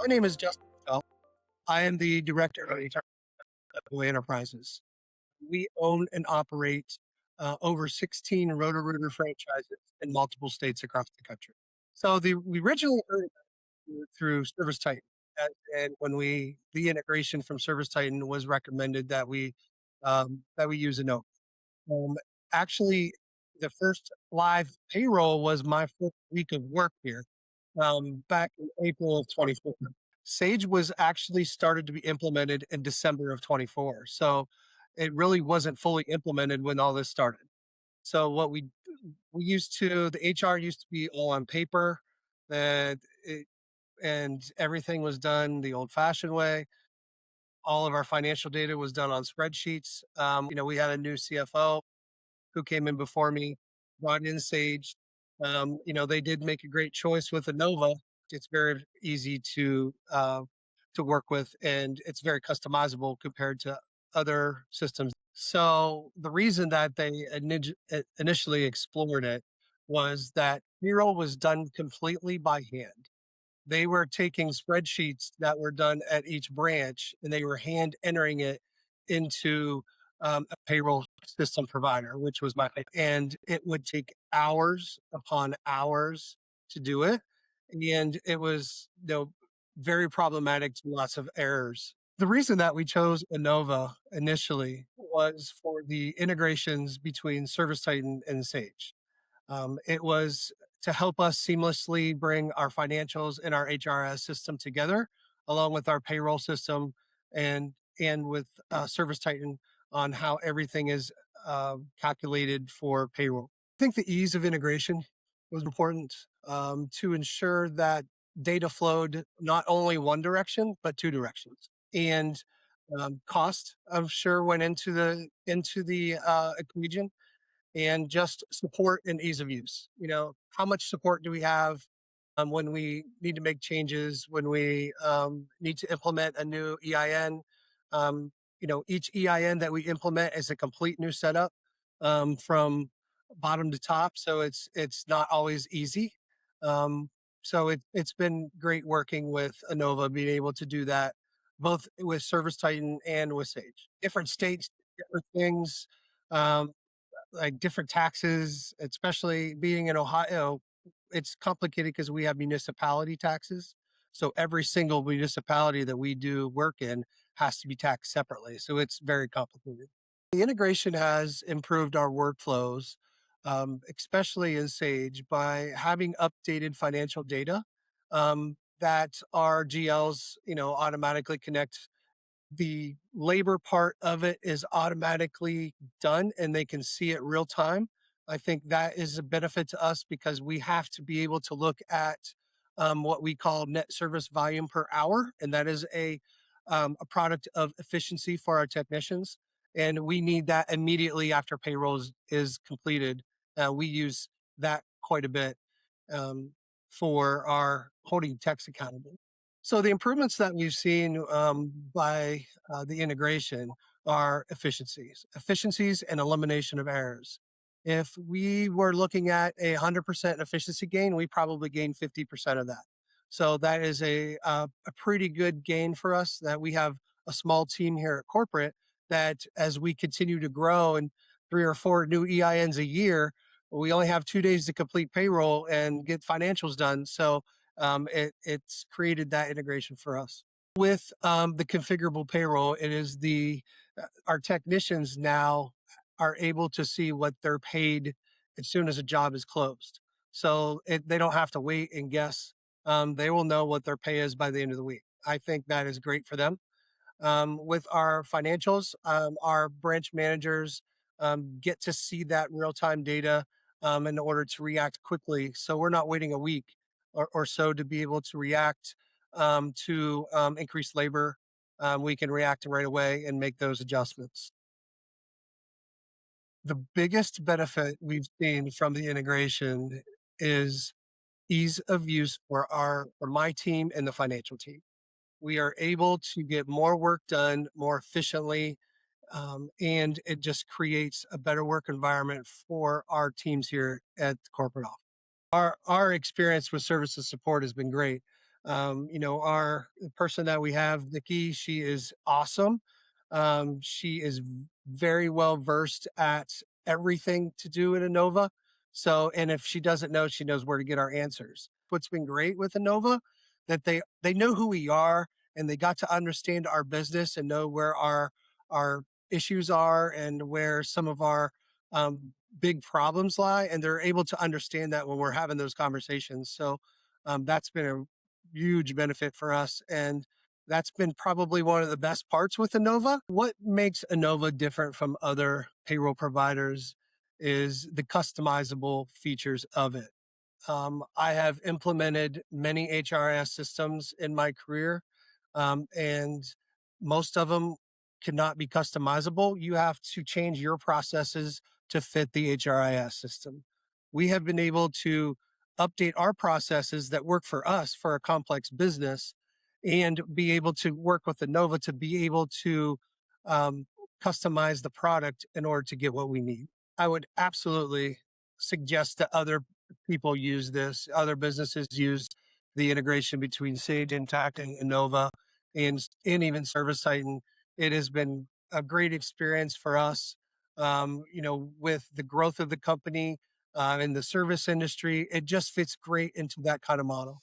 My name is Justin. I am the director of HR at Stepoway Enterprises. We own and operate over 16 Roto-Rooter franchises in multiple states across the country. We originally heard about it through ServiceTitan, and when the integration from ServiceTitan was recommended that we use Inova. Um, Actually, the first live payroll was my first week of work here back in April of 24. Sage was actually started to be implemented in December of 24. So it really wasn't fully implemented when all this started. So we used to the HR used to be all on paper, that it, and everything was done the old-fashioned way. All of our financial data was done on spreadsheets. We had a new CFO who came in before me, brought in Sage. They did make a great choice with Inova. It's very easy to work with, and it's very customizable compared to other systems. So the reason that they initially explored it was that Payroll was done completely by hand. They were taking spreadsheets that were done at each branch and they were hand entering it into a payroll system provider, which was and it would take hours upon hours to do it. And it was, very problematic to lots of errors. The reason that we chose Inova initially was for the integrations between ServiceTitan and Sage. It was to help us seamlessly bring our financials and our HRS system together, along with our payroll system and with ServiceTitan on how everything is calculated for payroll. I think the ease of integration was important to ensure that data flowed not only one direction but two directions. And cost, I'm sure, went into the equation, and just support and ease of use. How much support do we have when we need to make changes, when we need to implement a new EIN? Each EIN that we implement is a complete new setup from bottom to top, so it's not always easy. It's been great working with Inova, being able to do that both with ServiceTitan and with Sage. Different states, different things. Um, like different taxes, especially being in Ohio, it's complicated because we have municipality taxes. So every single municipality that we do work in has to be taxed separately. So it's very complicated. The integration has improved our workflows, especially in Sage, by having updated financial data that our GLs, automatically connect. The labor part of it is automatically done and they can see it real time. I think that is a benefit to us because we have to be able to look at what we call net service volume per hour, and that is a product of efficiency for our technicians. And we need that immediately after payroll is completed. We use that quite a bit um, for our holding techs accountable. So the improvements that we've seen by the integration are efficiencies and elimination of errors. If we were looking at 100% efficiency gain, we probably gain 50% of that. So that is a pretty good gain for us, that we have a small team here at corporate that as we continue to grow and 3 or 4 new EINs a year, we only have 2 days to complete payroll and get financials done. So it's created that integration for us. With the configurable payroll, it is our technicians now are able to see what they're paid as soon as a job is closed. So they don't have to wait and guess. They will know what their pay is by the end of the week. I think that is great for them. With our financials, our branch managers get to see that real time data in order to react quickly. So we're not waiting a week or so to be able to react to increased labor. We can react right away and make those adjustments. The biggest benefit we've seen from the integration is ease of use for my team and the financial team. We are able to get more work done more efficiently, and it just creates a better work environment for our teams here at the corporate office. Our experience with services support has been great. Our the person that we have, Nikki, she is awesome. She is very well versed at everything to do in Inova. So, and if she doesn't know, she knows where to get our answers. What's been great with Inova, that they know who we are and they got to understand our business and know where our issues are and where some of our big problems lie, and they're able to understand that when we're having those conversations. So that's been a huge benefit for us. And that's been probably one of the best parts with Inova. What makes Inova different from other payroll providers is the customizable features of it. I have implemented many HRS systems in my career, and most of them cannot be customizable. You have to change your processes to fit the HRIS system. We have been able to update our processes that work for us for a complex business and be able to work with Innova to be able to um, customize the product in order to get what we need. I would absolutely suggest that other people use this, other businesses use the integration between Sage Intacct and Innova and even ServiceTitan. It has been a great experience for us. With the growth of the company in the service industry, it just fits great into that kind of model.